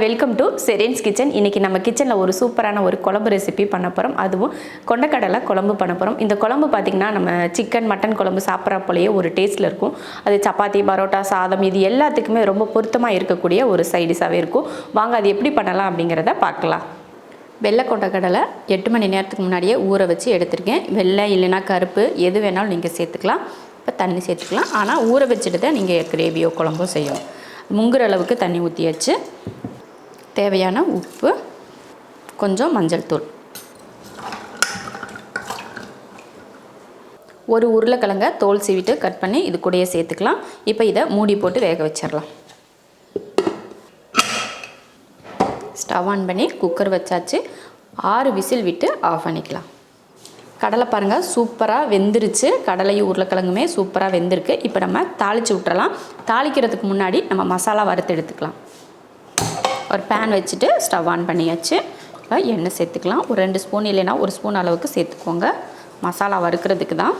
Welcome to செரின்ஸ் kitchen. இன்றைக்கி நம்ம கிச்சனில் ஒரு சூப்பரான ஒரு குழம்பு ரெசிபி பண்ண போகிறோம். அதுவும் கொண்டக்கடலை குழம்பு பண்ண போகிறோம். இந்த குழம்பு பார்த்திங்கன்னா நம்ம சிக்கன் மட்டன் குழம்பு சாப்பிட்ற போலேயே ஒரு டேஸ்ட்டில் இருக்கும். அது சப்பாத்தி, பரோட்டா, சாதம் இது எல்லாத்துக்குமே ரொம்ப பொருத்தமாக இருக்கக்கூடிய ஒரு சைடிஷாகவே இருக்கும். வாங்க அது எப்படி பண்ணலாம் அப்படிங்கிறத பார்க்கலாம். வெள்ளை கொண்டக்கடலை 8 மணி நேரத்துக்கு முன்னாடியே ஊற வச்சு எடுத்துருக்கேன். வெள்ளை இல்லைன்னா கருப்பு எது வேணாலும் நீங்கள் சேர்த்துக்கலாம். இப்போ தண்ணி சேர்த்துக்கலாம். ஆனால் ஊற வச்சுட்டு தான் நீங்கள் கிரேவியோ குழம்போ செய்யணும். முங்குற அளவுக்கு தண்ணி ஊற்றியாச்சு. தேவையான உப்பு, கொஞ்சம் மஞ்சள் தூள், ஒரு உருளைக்கிழங்க தோல் சீவிட்டு கட் பண்ணி இது கூடயே சேர்த்துக்கலாம். இப்போ இதை மூடி போட்டு வேக வச்சிடலாம். ஸ்டவ் ஆன் பண்ணி குக்கர் வச்சாச்சு. 6 விசில் விட்டு ஆஃப் பண்ணிக்கலாம். கடலை பாருங்கள் சூப்பராக வெந்துருச்சு. கடலையும் உருளைக்கிழங்குமே சூப்பராக வெந்திருக்கு. இப்போ நம்ம தாளித்து விட்டுறலாம். தாளிக்கிறதுக்கு முன்னாடி நம்ம மசாலா வறுத்து எடுத்துக்கலாம். ஒரு பேன் வச்சுட்டு ஸ்டவ் ஆன் பண்ணியாச்சு. இப்போ எண்ணெய் சேர்த்துக்கலாம். ஒரு 2 ஸ்பூன் இல்லைன்னா 1 ஸ்பூன் அளவுக்கு சேர்த்துக்கோங்க. மசாலா வறுக்கிறதுக்கு தான்.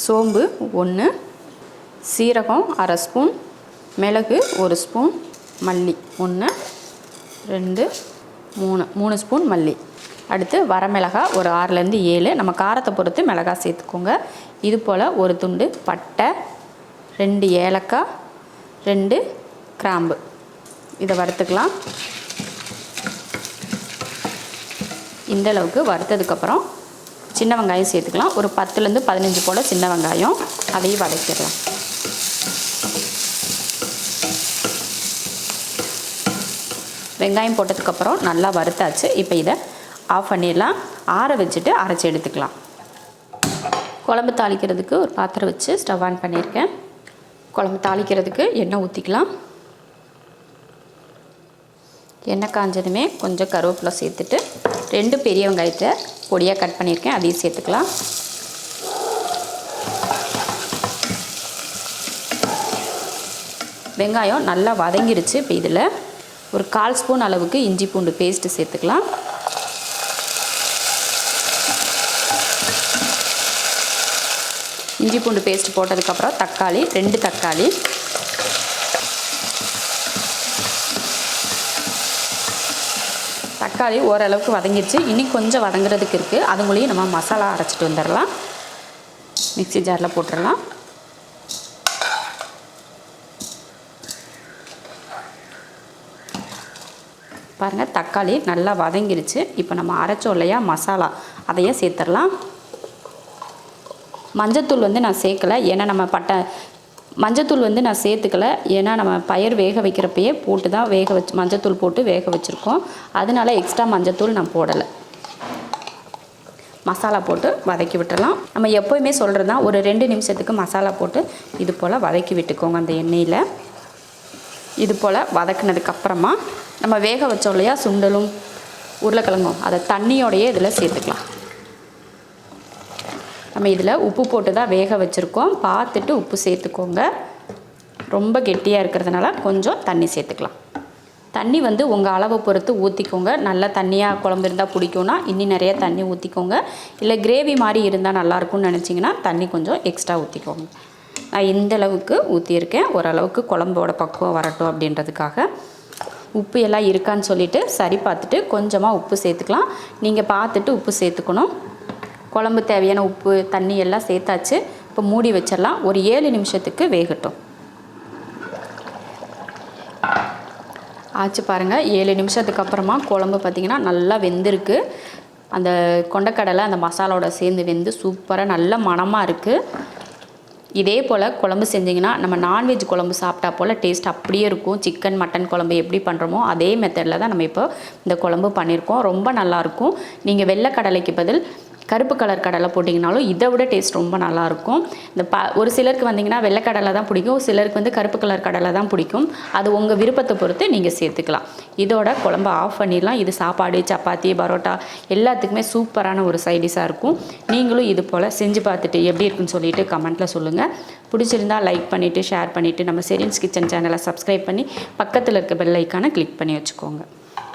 சோம்பு 1, சீரகம் 1/2 ஸ்பூன், மிளகு 1 ஸ்பூன், மல்லி 1, 2, 3 ஸ்பூன் மல்லி. அடுத்து வரமிளகாய் ஒரு 6லேருந்து 7, நம்ம காரத்தை பொறுத்து மிளகாய் சேர்த்துக்கோங்க. இது போல் ஒரு துண்டு பட்டை, 2 ஏலக்காய், 2 கிராம்பு. இதை வறுத்துக்கலாம். இந்த அளவுக்கு வறுத்ததுக்கப்புறம் சின்ன வெங்காயம் சேர்த்துக்கலாம். ஒரு 10லேருந்து 15 போல் சின்ன வெங்காயம், அதையும் வதக்கிடலாம். வெங்காயம் போட்டதுக்கப்புறம் நல்லா வறுத்தாச்சு. இப்போ இதை ஆஃப் பண்ணிடலாம். ஆற வச்சுட்டு அரைச்சி எடுத்துக்கலாம். குழம்பு தாளிக்கிறதுக்கு ஒரு பாத்திரம் வச்சு ஸ்டவ் ஆன் பண்ணியிருக்கேன். குழம்பு தாளிக்கிறதுக்கு எண்ணெய் ஊற்றிக்கலாம். எண்ணெய் காஞ்சதுமே கொஞ்சம் கருவேப்பிலை சேர்த்துட்டு 2 பெரிய வெங்காயத்தை பொடியாக கட் பண்ணியிருக்கேன், அதையும் சேர்த்துக்கலாம். வெங்காயம் நல்லா வதங்கிருச்சு. இப்போ இதில் ஒரு 1/4 ஸ்பூன் அளவுக்கு இஞ்சி பூண்டு பேஸ்ட்டு சேர்த்துக்கலாம். இஞ்சி பூண்டு பேஸ்ட் போட்டதுக்கப்புறம் தக்காளி 2 தக்காளி, தக்காளி ஓரளவுக்கு வதங்கிடுச்சு. இன்னும் கொஞ்சம் வதங்குறதுக்கு இருக்குது. அதுங்களையும் நம்ம மசாலா அரைச்சிட்டு வந்துடலாம். மிக்ஸி ஜாரில் போட்டுடலாம். பாருங்கள் தக்காளி நல்லா வதங்கிருச்சு. இப்போ நம்ம அரைச்சோம் இல்லையா மசாலா, அதையே சேர்த்துடலாம். மஞ்சத்தூள் நான் சேர்க்கலை, ஏன்னா நம்ம மஞ்சத்தூள் நான் சேர்த்துக்கலை. ஏன்னா நம்ம பயிர் வேக வைக்கிறப்பயே போட்டு தான் மஞ்சத்தூள் போட்டு வேக வச்சுருக்கோம். அதனால எக்ஸ்ட்ரா மஞ்சத்தூள் நான் போடலை. மசாலா போட்டு வதக்கி விட்டுடலாம். நம்ம எப்போயுமே சொல்கிறது தான், ஒரு 2 நிமிஷத்துக்கு மசாலா போட்டு இது போல் வதக்கி விட்டுக்கோங்க அந்த எண்ணெயில். இது போல் வதக்குனதுக்கப்புறமா நம்ம வேக வச்சோம் இல்லையா சுண்டலும் உருளைக்கிழங்கும், அதை தண்ணியோடையே இதில் சேர்த்துக்கலாம். நம்ம இதில் உப்பு போட்டு தான் வேக வச்சுருக்கோம். பார்த்துட்டு உப்பு சேர்த்துக்கோங்க. ரொம்ப கெட்டியாக இருக்கிறதுனால கொஞ்சம் தண்ணி சேர்த்துக்கலாம். தண்ணி உங்கள் அளவை பொறுத்து ஊற்றிக்கோங்க. நல்லா தண்ணியாக குழம்பு இருந்தால் பிடிக்கும்னா இன்னும் நிறைய தண்ணி ஊற்றிக்கோங்க. இல்லை கிரேவி மாதிரி இருந்தால் நல்லாயிருக்கும்னு நினச்சிங்கன்னா தண்ணி கொஞ்சம் எக்ஸ்ட்ரா ஊற்றிக்கோங்க. நான் இந்த அளவுக்கு ஊற்றியிருக்கேன். ஓரளவுக்கு குழம்போட பக்குவம் வரட்டும் அப்படின்றதுக்காக. உப்பு எல்லாம் இருக்கான்னு சொல்லிவிட்டு சரி பார்த்துட்டு கொஞ்சமாக உப்பு சேர்த்துக்கலாம். நீங்கள் பார்த்துட்டு உப்பு சேர்த்துக்கணும். குழம்பு தேவையான உப்பு தண்ணி எல்லாம் சேர்த்தாச்சு. இப்போ மூடி வச்சிடலாம். ஒரு 7 நிமிஷத்துக்கு வேகட்டும். ஆச்சு பாருங்கள். 7 நிமிஷத்துக்கு அப்புறமா குழம்பு பார்த்திங்கன்னா நல்லா வெந்திருக்கு. அந்த கொண்டக்கடலை அந்த மசாலாவோட சேர்ந்து வெந்து சூப்பராக நல்ல மணமாக இருக்குது. இதே போல் குழம்பு செஞ்சிங்கன்னா நம்ம நான்வெஜ் குழம்பு சாப்பிட்டா போல் டேஸ்ட் அப்படியே இருக்கும். சிக்கன் மட்டன் குழம்பு எப்படி பண்ணுறோமோ அதே மெத்தடில் தான் நம்ம இப்போ இந்த குழம்பு பண்ணியிருக்கோம். ரொம்ப நல்லாயிருக்கும். நீங்கள் வெள்ளை கடலைக்கு பதில் கருப்பு கலர் கடலை போட்டிங்கனாலும் இதை விட டேஸ்ட் ரொம்ப நல்லாயிருக்கும். ஒரு சிலருக்கு வந்திங்கன்னா வெள்ளை கடலை தான் பிடிக்கும், சிலருக்கு கருப்பு கலர் கடலை தான் பிடிக்கும். அது உங்கள் விருப்பத்தை பொறுத்து நீங்கள் சேர்த்துக்கலாம். இதோட குழம்பு ஆஃப் பண்ணிடலாம். இது சாப்பாடு, சப்பாத்தி, பரோட்டா எல்லாத்துக்குமே சூப்பரான ஒரு சைடிஷாக இருக்கும். நீங்களும் இது போல் செஞ்சு பார்த்துட்டு எப்படி இருக்குன்னு சொல்லிட்டு கமெண்ட்டில் சொல்லுங்கள். பிடிச்சிருந்தால் லைக் பண்ணிவிட்டு ஷேர் பண்ணிவிட்டு நம்ம செரின்ஸ் கிச்சன் சேனலை சப்ஸ்கிரைப் பண்ணி பக்கத்தில் இருக்க பெல் ஐக்கானை கிளிக் பண்ணி வச்சுக்கோங்க.